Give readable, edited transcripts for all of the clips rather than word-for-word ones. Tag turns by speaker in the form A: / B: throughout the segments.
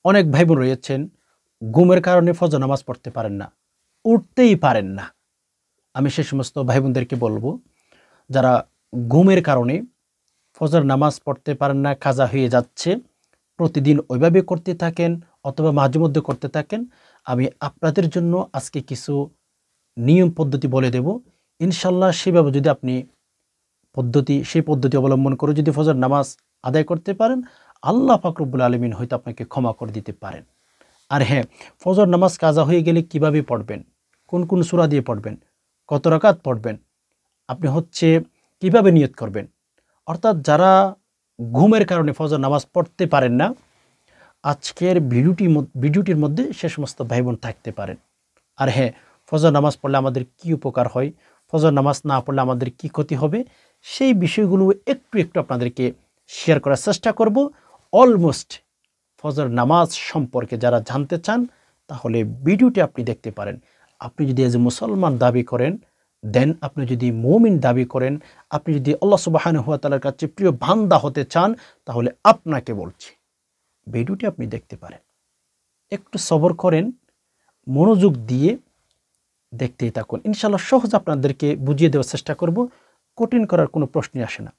A: অনেক ভাই বোন রয়েছেন ঘুমের কারণে ফজর নামাজ পড়তে পারেন না, উঠতেই পারেন না। আমি সে সমস্ত ভাই বোনদেরকে বলবো, যারা ঘুমের কারণে ফজর নামাজ পড়তে পারেন না, কাজা হয়ে যাচ্ছে, প্রতিদিন ওইভাবে করতে থাকেন অথবা মাঝে মধ্যে করতে থাকেন, আমি আপনাদের জন্য আজকে কিছু নিয়ম পদ্ধতি বলে দেব। ইনশাল্লাহ সেভাবে যদি আপনি সেই পদ্ধতি অবলম্বন করে যদি ফজর নামাজ আদায় করতে পারেন, আল্লাহ পাক রব্বুল আলামিন হয়তো আপনাকে ক্ষমা করে দিতে পারেন। আর হ্যাঁ, ফজর নামাজ কাজা হয়ে গেলে কিভাবে পড়বেন, কোন কোন সূরা দিয়ে পড়বেন, কত রাকাত পড়বেন, আপনি কিভাবে নিয়ত করবেন, অর্থাৎ যারা ঘুমের কারণে ফজর নামাজ পড়তে পারেন না, আজকের ভিডিওটির মধ্যে সে সমস্ত ভাই বোন থাকতে পারেন। আর হ্যাঁ, ফজর নামাজ পড়লে আমাদের কি উপকার হয়, ফজর নামাজ না পড়লে আমাদের কি ক্ষতি হবে, সেই বিষয়গুলো একটু একটু আপনাদেরকে শেয়ার করার চেষ্টা করব। অলমোস্ট ফজর নামাজ সম্পর্কে যারা জানতে চান, তাহলে ভিডিওটি আপনি দেখতে পারেন। আপনি যদি এজ এ মুসলমান দাবি করেন, দেন আপনি যদি মুমিন দাবি করেন, আপনি যদি আল্লাহ সুবহানাহু ওয়া তাআলার কাছে প্রিয় বান্দা হতে চান, তাহলে আপনাকে বলছি ভিডিওটি আপনি দেখতে পারেন। একটু সবর করেন, মনোযোগ দিয়ে দেখতেই থাকুন। ইনশাআল্লাহ সহজ আপনাদেরকে বুঝিয়ে দেওয়ার চেষ্টা করব, কঠিন করার কোনো প্রশ্নই আসে না।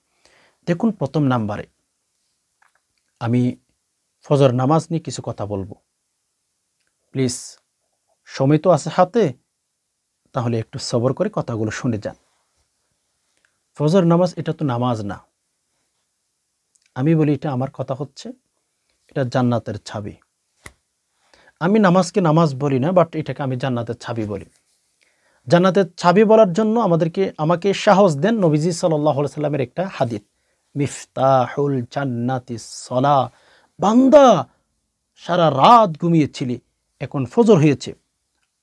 A: দেখুন, প্রথম নাম্বারে আমি ফজর নামাজ নিয়ে কিছু কথা বলবো। প্লিজ, সময় তো আছে হাতে, তাহলে একটু সবর করে কথাগুলো শুনে যান। ফজর নামাজ এটা তো নামাজ না। আমি বলি এটা আমার কথা হচ্ছে, এটা জান্নাতের চাবি। আমি নামাজকে নামাজ বলি না, বাট এটাকে আমি জান্নাতের চাবি বলি। জান্নাতের চাবি বলার জন্য আমাকে সাহস দেন নবীজি সাল্লাল্লাহু আলাইহি সাল্লামের একটা হাদিস, মিফতাহুল জান্নাতিস সালাহ। বান্দা, সারা রাত ঘুমিয়েছিলি, এখন ফজর হয়েছে,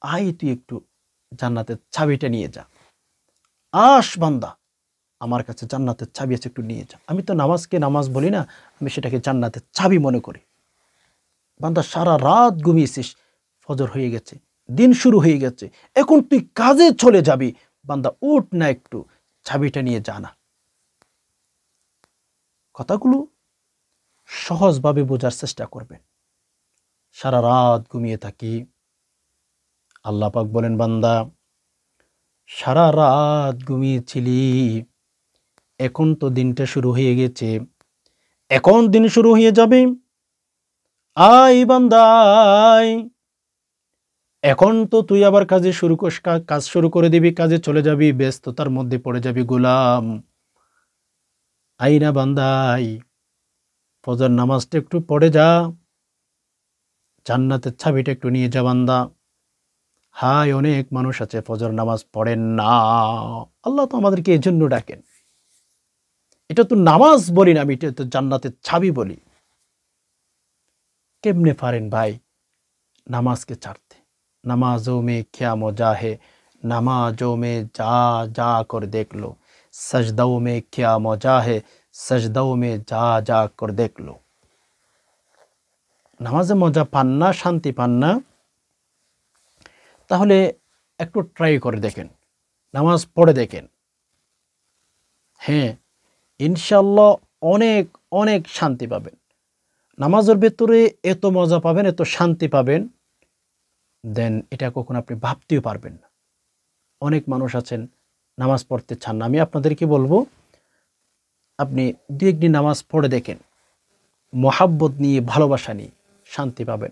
A: আয় তুই একটু জান্নাতের চাবিটা নিয়ে যা। আস বান্দা, আমার কাছে জান্নাতের চাবি আছে, একটু নিয়ে যা। আমি তো নামাজকে নামাজ বলি না, আমি সেটাকে জান্নাতের চাবি মনে করি। বান্দা, সারা রাত ঘুমিয়েছিস, ফজর হয়ে গেছে, দিন শুরু হয়ে গেছে, এখন তুই কাজে চলে যাবি। বান্দা, উঠ না, একটু চাবিটা নিয়ে যা না। কথাগুলো সহজভাবে বোঝার চেষ্টা করবেন। সারা রাত ঘুমিয়ে থাকি, আল্লাহ পাক বলেন, বান্দা সারা রাত ঘুমিয়েছিলি, এখন তো দিনটা শুরু হয়ে গেছে, এখন দিন শুরু হয়ে যাবে। আয় বান্দা আয়, এখন তো তুই আবার কাজ শুরু করে দিবি, কাজে চলে যাবি, ব্যস্ততার মধ্যে পড়ে যাবি গোলাম। আই না বান্দাই, ফজর নামাজটা একটু পড়ে যা, জান্নাতের চাবিটা একটু নিয়ে যা বান্দা। হায়, অনেক মানুষ আছে ফজর নামাজ পড়েন না। আল্লাহ তো আমাদেরকে এই জন্য ডাকেন। এটা তো নামাজ বলি না, আমি এটা তো জান্নাতের চাবি বলি। কেমনে পারেন ভাই নামাজকে ছাড়তে? নামাজों में क्या मजा है, नमाजों में जा जा कर देख लो, सजदों में क्या मजा है, सजदों में जा जा कर देख लो। নামাজে মজা পান না, শান্তি পান না, তাহলে একটু ট্রাই করে দেখেন, নামাজ পড়ে দেখেন। হ্যাঁ, ইনশাআল্লাহ অনেক অনেক শান্তি পাবেন। নামাজের ভেতরে এত মজা পাবেন, এত শান্তি পাবেন, দেন এটা কখনো আপনি ভাবতেও পারবেন না। অনেক মানুষ আছেন নামাজ পড়তে চান না। আমি আপনাদেরকে বলবো, আপনি দু একদিন নামাজ পড়ে দেখেন, মহাব্বত নিয়ে, ভালোবাসা নিয়ে শান্তি পাবেন।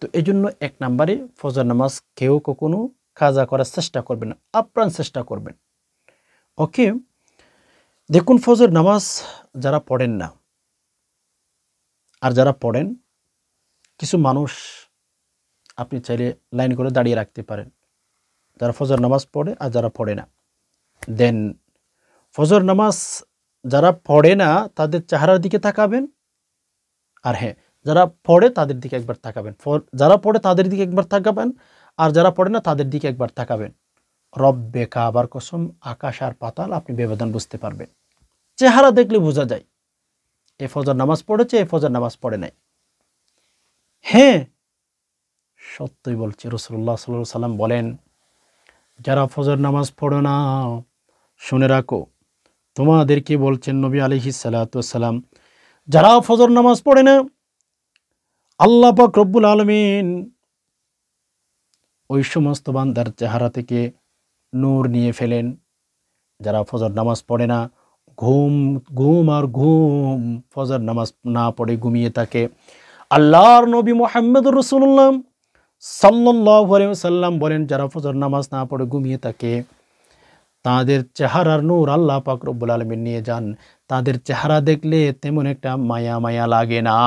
A: তো এই জন্য এক নম্বরে ফজর নামাজ কেউ কখনো কাজা করার চেষ্টা করবেন না, আপ্রাণ চেষ্টা করবেন। ওকে, দেখুন, ফজর নামাজ যারা পড়েন না আর যারা পড়েন, কিছু মানুষ আপনি চাইলে লাইন করে দাঁড়িয়ে রাখতে পারেন, যারা ফজর নামাজ পড়ে আর যারা পড়ে না। দেন ফজর নামাজ যারা পড়ে না তাদের চেহারার দিকে তাকাবেন, আর হ্যাঁ, যারা পড়ে তাদের দিকে একবার তাকাবেন। যারা পড়ে তাদের দিকে একবার তাকাবেন, আর যারা পড়ে না তাদের দিকে একবার তাকাবেন। রব্বে কাবার কসম, আকাশ আর পাতাল, আপনি ব্যবধান বুঝতে পারবেন। চেহারা দেখলে বোঝা যায় এ ফজর নামাজ পড়েছে, এ ফজর নামাজ পড়ে নাই। হ্যাঁ, সত্যই বলছি, রাসূলুল্লাহ সাল্লাল্লাহু আলাইহি সাল্লাম বলেন, যারা ফজর নামাজ পড়ো না, শুনে রাখো, তোমাদেরকে বলছেন নবী আলাইহিস সালাতু ওয়াস সালাম, যারা ফজর নামাজ পড়ে না, আল্লাহ পাক রব্বুল আলামিন ওই সমস্ত বান্দার চেহারা থেকে নূর নিয়ে ফেলেন যারা ফজর নামাজ পড়ে না, ঘুম ঘুম আর ঘুম, ফজর নামাজ না পড়ে ঘুমিয়ে থাকে। আল্লাহর নবী মুহাম্মদুর রাসূলুল্লাহ সাল্লাল্লাহু আলাইহি ওয়াসাল্লাম বলেন, যারা ফজর নামাজ না পড়ে ঘুমিয়ে থাকে তাদের চেহারার নূর আল্লাহ পাক রব্বুল আলামিন নিয়ে যান। তাদের চেহারা দেখলে তেমন একটা মায়া মায়া লাগে না।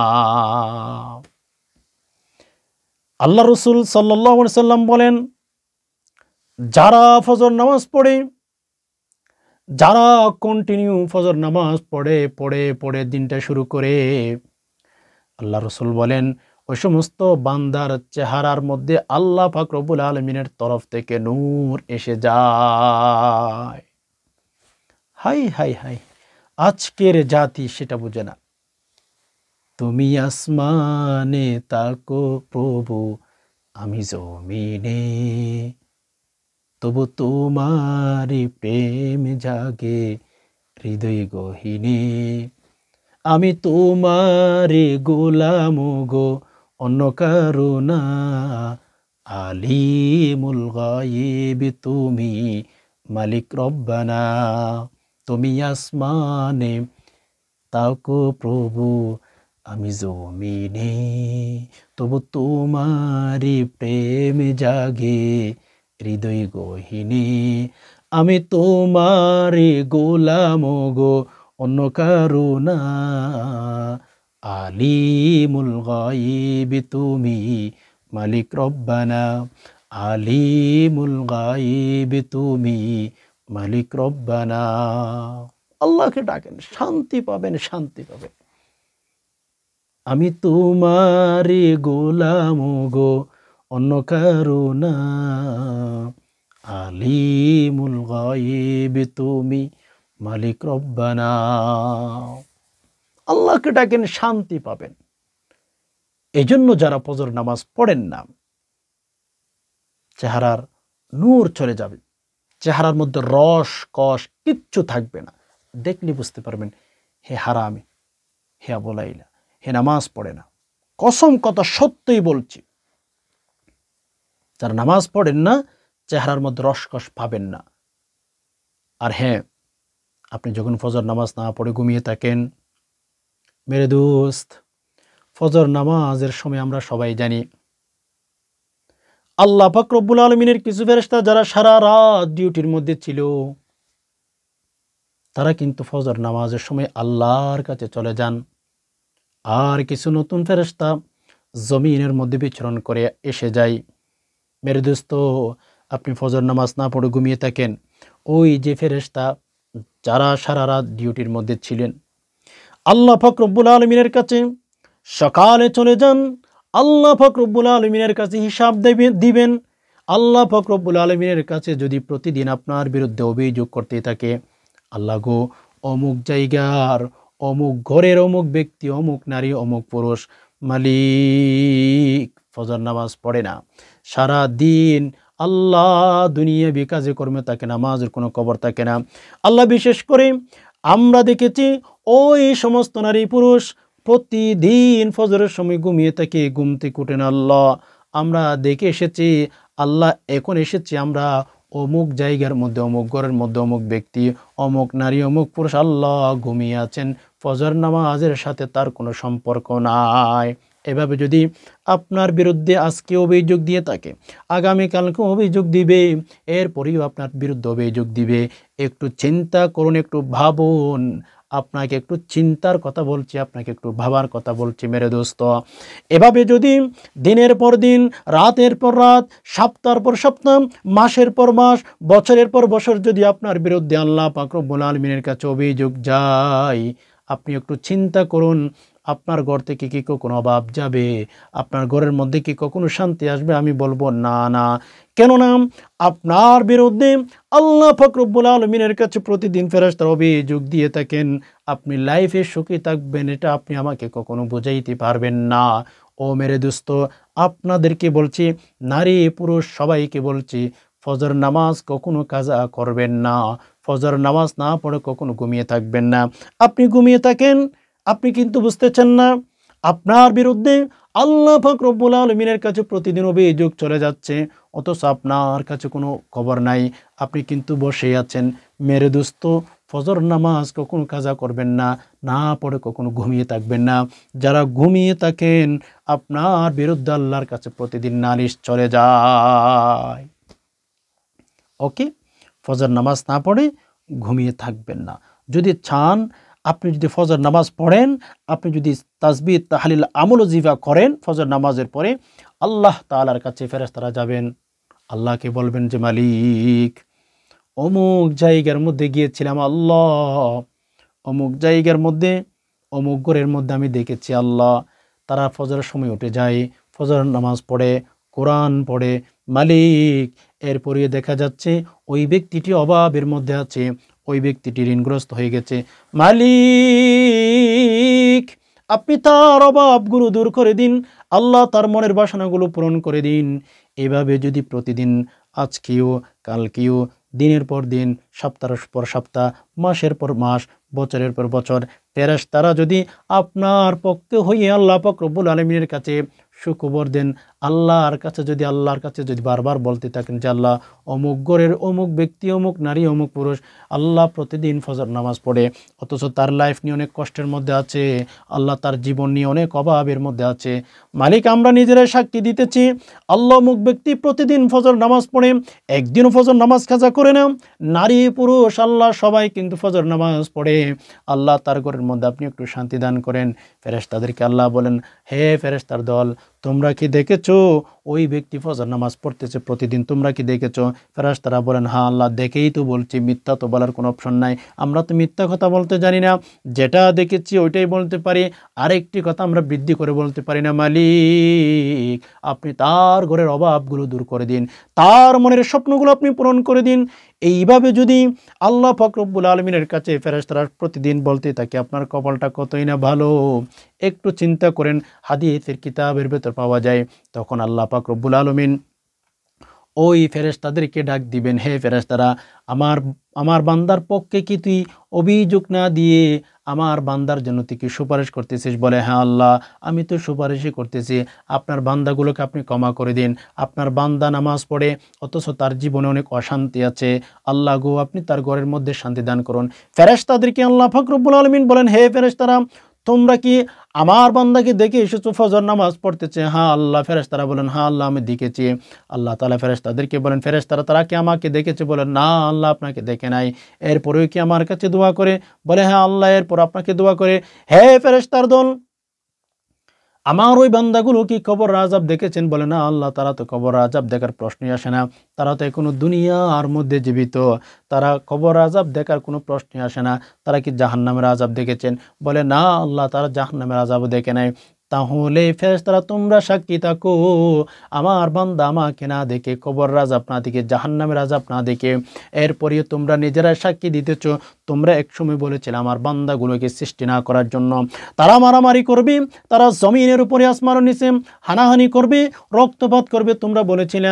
A: আল্লাহ রাসূল সাল্লাল্লাহু আলাইহি ওয়াসাল্লাম বলেন, যারা ফজর নামাজ পড়ে, যারা কন্টিনিউ ফজর নামাজ পড়ে পড়ে পড়ে দিনটা শুরু করে, আল্লাহ রাসূল বলেন ওই সমস্ত বান্দার চেহারার মধ্যে আল্লাহ পাক রব্বুল আলামিনের তরফ থেকে নূর এসে যায়। হাই হাই হাই, আজকের জাতি সেটা বুঝে না। তুমি আসমানে তাকো প্রভু, আমি জমিনে, তবু তোমারি প্রেম জাগে হৃদয় গহীনে। আমি তোমারি গোলাম গো, অন্য কারো না। আলিমুল গায়ব তুমি, মালিক রব্বানা। তুমি আসমানে তাকো প্রভু, আমি জমিনে, তবু তোমারি প্রেম জাগে হৃদয় গহীনে। আমি তোমারি গোলাম গো, অন্য কারো না। আলিমুল গায়ব তুমি, মালিক রব্বানা। আলিমুল গায়ব তুমি, মালিক রব্বানা। আল্লাহকে ডাকেন, শান্তি পাবেন, শান্তি পাবেন। আমি তোমারি গোলাম গো, অন্য কারো না। আলিমুল গায়ব তুমি, মালিক রব্বানা। আল্লাহকে ডাকেন, শান্তি পাবেন। এই জন্য যারা ফজর নামাজ পড়েন না, চেহারার নূর চলে যাবে, চেহারার মধ্যে রস কষ কিচ্ছু থাকবে না। দেখলে বুঝতে পারবেন হে হারামি, হে আবলাইলা, হে নামাজ পড়ে না। কসম কথা সত্যই বলছি, যারা নামাজ পড়েন না চেহারার মধ্যে রসকস পাবেন না। আর হ্যাঁ, আপনি যখন ফজর নামাজ না পড়ে ঘুমিয়ে থাকেন, মেরে দোস্ত, ফজর নামাজের সময় আমরা সবাই জানি আল্লাহ পাক রব্বুল আলামিনের কিছু ফেরেশতা যারা সারা রাত ডিউটির মধ্যে ছিল, তারা কিন্তু ফজর নামাজের সময় আল্লাহর কাছে চলে যান। আর কিছু নতুন ফেরেশতা জমিনের মধ্যে বিচরণ করে এসে যায়। মেরে দোস্ত, আপনি ফজর নামাজ না পড়ে ঘুমিয়ে থাকেন, ওই যে ফেরেশতা যারা সারা রাত ডিউটির মধ্যে ছিলেন, আল্লাহ পাক রব্বুল আলামিনের কাছে সকালে চলে যান। আল্লাহ পাক রব্বুল আলামিনের কাছে হিসাব দিবেন। আল্লাহ পাক রব্বুল আলামিনের কাছে যদি প্রতিদিন আপনার বিরুদ্ধে অভিযোগ করতে থাকে, আল্লাহ গো, অমুক জায়গার অমুক ঘরের অমুক ব্যক্তি, অমুক নারী, অমুক পুরুষ মালিক ফজর নামাজ পড়ে না, সারা দিন আল্লাহ দুনিয়াবি কাজে কর্মে থাকে, নামাজের কোনো খবর থাকে না। আল্লাহ বিশেষ করে আমরা দেখেছি ওই সমস্ত নারী পুরুষ প্রতিদিন ফজরের সময় ঘুমিয়ে থাকে, ঘুম থেকে উঠেন। আল্লাহ, আমরা দেখে এসেছি, আল্লাহ এখন এসেছি আমরা অমুক জায়গার মধ্যে, অমুক ঘরের মধ্যে অমুক ব্যক্তি, অমুক নারী, অমুক পুরুষ আল্লাহ ঘুমিয়ে আছেন, ফজর নামাজের সাথে তার কোনো সম্পর্ক নাই। এভাবে যদি আপনার বিরুদ্ধে আজকে অভিযোগ দিয়ে থাকে, আগামীকালকে অভিযোগ দিবে, এরপরেও আপনার বিরুদ্ধে অভিযোগ দিবে। একটু চিন্তা করুন, একটু ভাবুন। আপনাকে একটু চিন্তার কথা বলছি, আপনাকে একটু ভাবার কথা বলছি মেরে দোস্ত। এভাবে যদি দিনের পর দিন, রাতের পর রাত, সপ্তাহের পর সপ্তাহ, মাসের পর মাস, বছরের পর বছর যদি আপনার বিরুদ্ধে আল্লাহ পাক রব্বুল আলামিনের কাছে অভিযোগ যায়, আপনি একটু চিন্তা করুন, আপনার ঘর থেকে কি কখনো অভাব যাবে? আপনার ঘরের মধ্যে কি কখনো শান্তি আসবে? আমি বলবো না, না। কেননা আপনার বিরুদ্ধে আল্লাহ পাক রব্বুল আলামিনের কাছে প্রতিদিন ফেরেশতারা অভিযোগ দিয়ে থাকেন। আপনি লাইফে সুখী থাকবেন, এটা আপনি আমাকে কখনো বোঝাইতে পারবেন না। ও মেরে দোস্ত, আপনাদেরকে বলছি, নারী পুরুষ সবাইকে বলছি, ফজর নামাজ কখনো কাজা করবেন না। ফজর নামাজ না পড়ে কখনো ঘুমিয়ে থাকবেন না। আপনি ঘুমিয়ে থাকেন, আপনি কিন্তু বুঝতেছেন না, আপনার বিরুদ্ধে আল্লাহ পাক রব্বুল আলামিনের কাছে প্রতিদিন অভিযোগ চলে যাচ্ছে, অথচ আপনার কাছে কোনো খবর নাই। আপনি কিন্তু বসে আছেন। মেরে দোস্ত, ফজর নামাজ কখনো কাজা করবেন না, না পড়ে কখনো ঘুমিয়ে থাকবেন না। যারা ঘুমিয়ে থাকেন, আপনার বিরুদ্ধে আল্লাহর কাছে প্রতিদিন নালিশ চলে যায়। ওকে, ফজর নামাজ না পড়ে ঘুমিয়ে থাকবেন না। যদি চান, আপনি যদি ফজর নামাজ পড়েন, আপনি যদি তাসবিহ তাহলিল আমল জিফা করেন ফজর নামাজের পরে, আল্লাহ তাআলার কাছে ফেরেশতারা যাবেন, আল্লাহকে বলবেন যে মালিক, অমুক জায়গার মধ্যে গিয়েছিলাম আল্লাহ, অমুক জায়গার মধ্যে অমুক ঘরের মধ্যে আমি দেখেছি আল্লাহ, তারা ফজরের সময় উঠে যায়, ফজর নামাজ পড়ে, কোরআন পড়ে, মালিক। এরপরে দেখা যাচ্ছে ওই ব্যক্তিটি অভাবের মধ্যে আছে, ওই ব্যক্তিটি ঋণগ্রস্ত হয়ে গেছে, মালিক আপনি তার অভাবগুলো দূর করে দিন, আল্লাহ তার মনের বাসনাগুলো পূরণ করে দিন। এভাবে যদি প্রতিদিন, আজকেও কালকেও, দিনের পর দিন, সপ্তাহের পর সপ্তাহ, মাসের পর মাস, বছরের পর বছর ফেরেশতারা যদি আপনার পক্ষে হয়ে আল্লাহ পাক রব্বুল আলামিনের কাছে সুখবর দেন, আল্লাহর কাছে যদি বারবার বলতে থাকেন যে আল্লাহ, অমুক ঘরের অমুক ব্যক্তি, অমুক নারী, অমুক পুরুষ আল্লাহ প্রতিদিন ফজর নামাজ পড়ে, অথচ তার লাইফ নিয়ে অনেক কষ্টের মধ্যে আছে, আল্লাহ তার জীবন নিয়ে অনেক অভাবের মধ্যে আছে, মালিক আমরা নিজেরাই সাক্ষী দিতেছি, আল্লাহ অমুক ব্যক্তি প্রতিদিন ফজর নামাজ পড়ে, একদিনও ফজর নামাজ কাজা করে না, নারী পুরুষ আল্লাহ সবাই কিন্তু ফজর নামাজ পড়ে, আল্লাহ তার ঘরের মধ্যে আপনি একটু শান্তি দান করেন। ফেরেশতাদেরকে আল্লাহ বলেন, হে ফেরেশতার দল, তোমরা কি দেখেছো ওই ব্যক্তি ফজর নামাজ পড়তেছে প্রতিদিন, তোমরা কি দেখেছো? ফেরেশতারা বলেন, হ্যাঁ আল্লাহ দেখেই তো বলছি, মিথ্যা তো বলার কোনো অপশন নাই, আমরা তো মিথ্যা কথা বলতে জানি না, যেটা দেখেছি ওইটাই বলতে পারি, আরেকটি কথা আমরা বৃদ্ধি করে বলতে পারি না, মালিক আপনি তার ঘরের অভাবগুলো দূর করে দিন, তার মনের স্বপ্নগুলো আপনি পূরণ করে দিন। এইভাবে যদি আল্লাহ পাক রব্বুল আলামিনের কাছে ফেরেশতারা প্রতিদিন বলতে থাকে, আপনার কপালটা কতই না ভালো। একটু চিন্তা করেন, হাদিসের কিতাবের ভেতর পাওয়া যায়, তখন আল্লাহ পাক রব্বুল আলামিন ওই ফেরেশতাদেরকে ডাক দিবেন, হে ফেরেশতারা, আমার বান্দার পক্ষে কি তুই অভিযোগ না দিয়ে আমার বান্দার জন্য তুই কি সুপারিশ করতেছিস? বলে, হ্যাঁ আল্লাহ আমি তো সুপারিশই করতেছি, আপনার বান্দাগুলোকে আপনি ক্ষমা করে দিন। আপনার বান্দা নামাজ পড়ে অথচ তার জীবনে অনেক অশান্তি আছে, আল্লাহ গো আপনি তার ঘরের মধ্যে শান্তি দান করুন। ফেরেশতাদেরকে আল্লাহ পাক রব্বুল আলামিন বলেন, হে ফেরেশতারা, তোমরা কি আমার বান্দাকে দেখে এসেছো ফজর নামাজ পড়তেছে? হ্যাঁ আল্লাহ। ফেরেশতারা বলেন, হ্যাঁ আল্লাহ আমি দেখেছি। আল্লাহ তাআলা ফেরেশতাদেরকে বলেন, ফেরেশতারা তারা কি আমাকে দেখেছে? বলেন, না আল্লাহ আপনাকে দেখে নাই। এরপরেও কি আমার কাছে দোয়া করে? বলে, হ্যাঁ আল্লাহ এরপর আপনাকে দোয়া করে। হে ফেরেশতার দল, আমার ওই বান্দাগুলো কি কবর আযাব দেখেছেন? বলে, না আল্লাহ তারা তো কবর আযাব দেখার প্রশ্নই আসে না, তারা তো এখনো দুনিয়ার মধ্যে জীবিত, তারা কবর আযাব দেখার কোনো প্রশ্নই আসে না। তারা কি জাহান্নামের আযাব দেখেছেন? বলে, না আল্লাহ তারা জাহান্নামের আযাবও দেখে নাই। তাহলে ফেরেশতারা তোমরা সাক্ষী থাকো, আমার বান্দা আমাকে না দেখে, কবর আযাব না দেখে, জাহান্নামের আযাব না দেখে, এরপরে তোমরা নিজেরা সাক্ষী দিতেছ, তোমরা একসময় বলেছিলে আমার বান্দাগুলোকে সৃষ্টি না করার জন্য, তারা মারামারি করবে, তারা জমিনের উপরে আসমানের নিচে হানাহানি করবে, রক্তপাত করবে, তোমরা বলেছিলে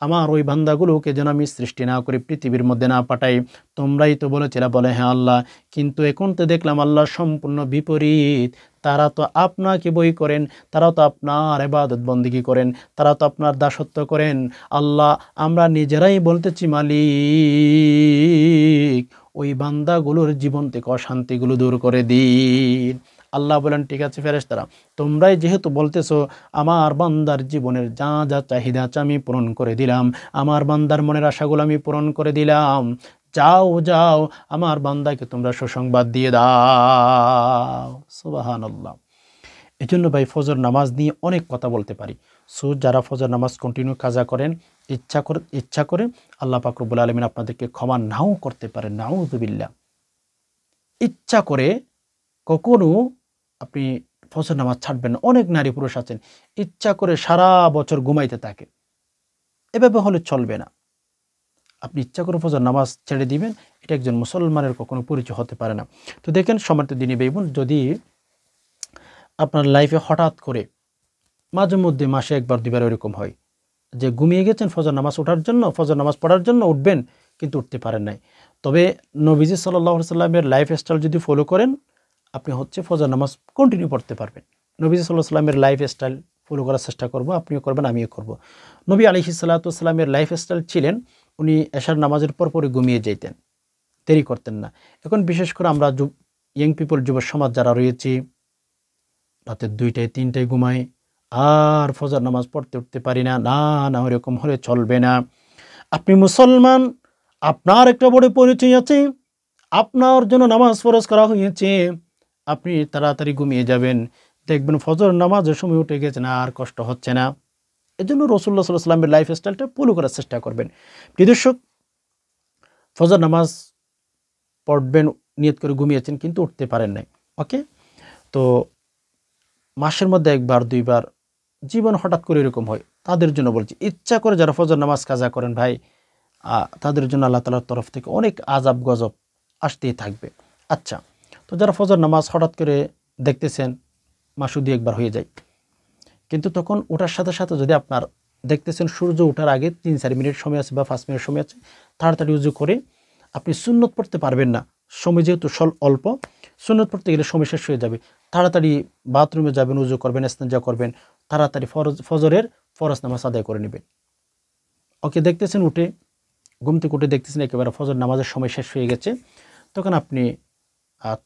A: আমার ওই বান্দাগুলোকে যেন আমি সৃষ্টি না করে পৃথিবীর মধ্যে না পাঠাই, তোমরাই তো বলেছিলে। বলে, হ্যাঁ আল্লাহ, কিন্তু এখন তো দেখলাম আল্লাহ সম্পূর্ণ বিপরীত, তারা তো আপনাকে বই করেন, তারা তো আপনার ইবাদত বন্দেগী করেন, তারা তো আপনার দাসত্ব করেন। আল্লাহ আমরা নিজেরাই বলতেছি, মালিক ওই বান্দাগুলোর জীবন থেকে অশান্তিগুলো দূর করে দিন। আল্লাহ বলেন, ঠিক আছে ফেরেশতারা, তোমরাই যেহেতু বলতেছো, আমার বান্দার জীবনের যা যা চাহিদা আছে আমি পূরণ করে দিলাম, আমার বান্দার মনের আশাগুলো আমি পূরণ করে দিলাম, যাও যাও আমার বান্দাকে তোমরা সুসংবাদ দিয়ে দাও। সুবহানাল্লাহ। এই জন্য ভাই ফজর নামাজ নিয়ে অনেক কথা বলতে পারি। সো যারা ফজর নামাজ কন্টিনিউ কাজা করেন, ইচ্ছা করে আল্লাহ পাক রব্বুল আলামিন আপনাদেরকে ক্ষমা নাও করতে পারেন, নাউযুবিল্লাহ। ইচ্ছা করে কখনো আপনি ফজর নামাজ ছাড়বেন না। অনেক নারী পুরুষ আছেন ইচ্ছা করে সারা বছর ঘুমাইতে থাকে, এভাবে হলে চলবে না। আপনি ইচ্ছা করে ফজর নামাজ ছেড়ে দিবেন, এটা একজন মুসলমানের কখনো পরিচয় হতে পারে না। তো দেখেন সম্মানিত দিনী ভাই বোন, যদি আপনার লাইফে হঠাৎ করে মাঝে মধ্যে মাসে একবার দুইবার এরকম হয় যে ঘুমিয়ে গেছেন ফজর নামাজ ওঠার জন্য, ফজর নামাজ পড়ার জন্য উঠবেন, কিন্তু উঠতে পারেন নাই, তবে নবীজি সাল্লাল্লাহু আলাইহি সাল্লামের লাইফ স্টাইল যদি ফলো করেন, আপনি ফজর নামাজ কন্টিনিউ পড়তে পারবেন। নবী সাল্লাল্লাহু আলাইহি সাল্লামের লাইফস্টাইল ফলো করার চেষ্টা করব, আপনিও করবেন, আমিও করব। নবী আলাইহিস সালাতু ওয়াস সালামের লাইফস্টাইল ছিলেন উনি এশার নামাজের পরপরই ঘুমিয়ে যেতেন, দেরি করতেন না। এখন বিশেষ করে আমরা ইয়াং পিপল, যুব সমাজ যারা রয়েছি, রাতে 2টায় 3টায় ঘুমাই, আর ফজর নামাজ পড়তে উঠতে পারি না। না না, এরকম হলে চলবে না। আপনি মুসলমান, আপনার একটা বড় পরিচয় আছে, আপনার জন্য নামাজ ফরজ করা হয়েছে। আপনি তাড়াতাড়ি ঘুমিয়ে যাবেন, দেখবেন ফজর নামাজের সময় উঠে গেছে না, আর কষ্ট হচ্ছে না। এজন্য রাসূলুল্লাহ সাল্লাল্লাহু আলাইহি ওয়াসাল্লামের লাইফস্টাইলটা ফলো করার চেষ্টা করবেন। প্রিয় দর্শক, ফজর নামাজ পড়বেন নিয়ত করে ঘুমিয়েছেন কিন্তু উঠতে পারেন নাই, ওকে? তো মাসের মধ্যে 1বার 2বার জীবন হঠাৎ করে এরকম হয়, তাদের জন্য বলছি, ইচ্ছা করে যারা ফজর নামাজ কাজা করেন ভাই, তাদের জন্য আল্লাহ তাআলার তরফ থেকে অনেক আযাব গজব আসতেই থাকবে। আচ্ছা, তো যারা ফজর নামাজ হঠাৎ করে দেখতেছেন মাসে 2-1বার হয়ে যায়, কিন্তু তখন ওঠার সাথে সাথে যদি আপনার দেখতেছেন সূর্য ওঠার আগে 3-4 মিনিট সময় আছে বা 5 মিনিট সময় আছে, তাড়াতাড়ি উজু করে আপনি সুন্নত পড়তে পারবেন না, সময় যেহেতু অল্প, সুন্নত পড়তে গেলে সময় শেষ হয়ে যাবে। তাড়াতাড়ি বাথরুমে যাবেন, উজু করবেন, ইস্তেঞ্জা করবেন, তাড়াতাড়ি ফজরের ফরজ নামাজ আদায় করে নেবেন। ওকে, দেখতেছেন উঠে, ঘুম থেকে উঠে দেখতেছেন একেবারে ফজর নামাজের সময় শেষ হয়ে গেছে, তখন আপনি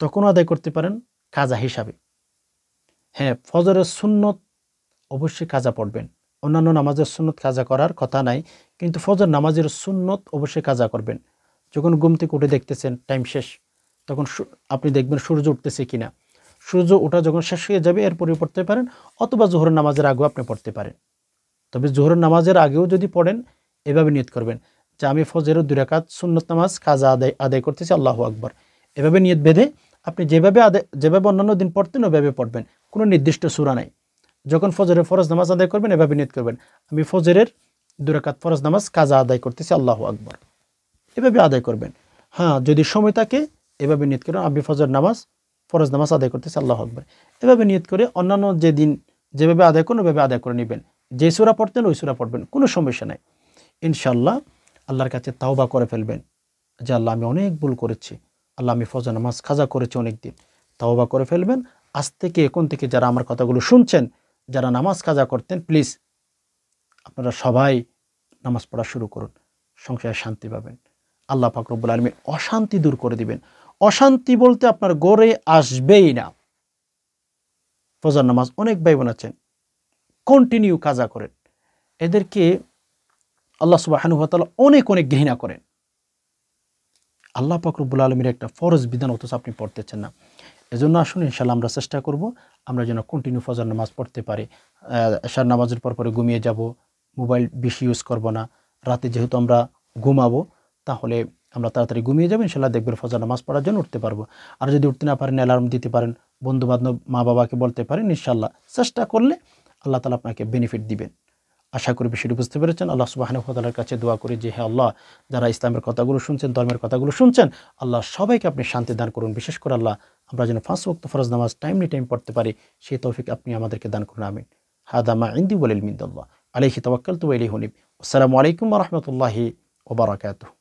A: তখনও আদায় করতে পারেন কাজা হিসাবে। হ্যাঁ, ফজরের সুন্নত অবশ্যই কাজা পড়বেন, অন্যান্য নামাজের সুন্নত কাজা করার কথা নাই, কিন্তু ফজর নামাজের সুন্নত অবশ্যই কাজা করবেন। যখন ঘুম থেকে উঠে দেখতেছেন টাইম শেষ, তখন আপনি দেখবেন সূর্য উঠতেছে কিনা। সূর্য ওঠা যখন শেষ হয়ে যাবে এরপরে পড়তে পারেন, অথবা জোহরের নামাজের আগেও আপনি পড়তে পারেন। তবে জোহরের নামাজের আগেও যদি পড়েন, এভাবে নিয়ত করবেন যে আমি ফজরের 2 রাকাত সুন্নত নামাজ কাজা আদায় করতেছি, আল্লাহু আকবার। এভাবে নিয়ত বেঁধে আপনি যেভাবে অন্যান্য দিন পড়তেন ওইভাবে পড়বেন, কোনো নির্দিষ্ট সূরা নাই। যখন ফজরের ফরজ নামাজ আদায় করবেন এভাবে নিয়ত করবেন, আমি ফজরের 2 রাকাত ফরজ নামাজ কাজা আদায় করতেছি, আল্লাহু আকবার। এভাবে আদায় করবেন। হ্যাঁ, যদি সময় থাকে এভাবে নিয়ত করেন, আমি ফরজ নামাজ আদায় করতেছি, আল্লাহু আকবার। এভাবে নিয়ত করে অন্যান্য যে দিন যেভাবে আদায় করেন ওইভাবে আদায় করে নেবেন। যে সূরা পড়তেন ওই সূরা পড়বেন, কোনো সমস্যা নাই। ইনশাআল্লাহ আল্লাহর কাছে তাওবা করে ফেলবেন যে আল্লাহ আমি অনেক ভুল করেছি, আল্লাহ আমি ফজর নামাজ কাজা করেছি অনেক দিন। তাওবা করে ফেলবেন। আজ থেকে, এখন থেকে যারা আমার কথাগুলো শুনছেন, যারা নামাজ কাজা করতেন, প্লিজ আপনারা সবাই নামাজ পড়া শুরু করুন, সংসারে শান্তি পাবেন। আল্লাহ পাক রব্বুল আলামিন অশান্তি দূর করে দিবেন। অশান্তি বলতে আপনার গড়ে আসবেই না। ফজর নামাজ অনেক ভাই বোন আছেন কন্টিনিউ কাজা করেন, এদেরকে আল্লাহ সুবহানাহু ওয়া তাআলা অনেক অনেক ঘৃণা করেন। আল্লাহ পাক রব্বুল আলামিনের একটা ফরজ বিধান অথচ আপনি পড়তেছেন না। এজন্য আসুন ইনশাআল্লাহ আমরা চেষ্টা করব আমরা যেন কন্টিনিউ ফজর নামাজ পড়তে পারি। এশার নামাজের পরে ঘুমিয়ে যাব, মোবাইল বেশি ইউজ করব না। রাতে যেহেতু আমরা ঘুমাবো, তাহলে আমরা তাড়াতাড়ি ঘুমিয়ে যাব, ইনশাআল্লাহ দেখবেন ফজর নামাজ পড়ার জন্য উঠতে পারবো। আর যদি উঠতে না পারেন অ্যালার্ম দিতে পারেন, বন্ধুবান্ধব মা বাবাকে বলতে পারেন, ইনশাআল্লাহ চেষ্টা করলে আল্লাহ তাআলা আপনাকে বেনিফিট দিবেন। আশা করি বিষয়টি বুঝতে পেরেছেন। আল্লাহ সুবহানাহু ওয়া তাআলার কাছে দোয়া করি যে হে আল্লাহ, যারা ইসলামের কথাগুলো শুনছেন, ধর্মের কথাগুলো শুনছেন, আল্লাহ সবাইকে আপনি শান্তি দান করুন। বিশেষ করে আল্লাহ আমরা যেন 5 ওয়াক্ত ফরজ নামাজ টাইমলি টাইম পড়তে পারি, সেই তৌফিক আপনি আমাদেরকে দান করুন। আমিন। হাদা মা ইনদি ওয়াল ইলমু ইনদাল্লাহ, আলাইহি তাওয়াক্কালতু ওয়া ইলাইহি উনীব। আসসালামু আলাইকুম ওয়া রাহমাতুল্লাহি ওয়া বারাকাতুহু।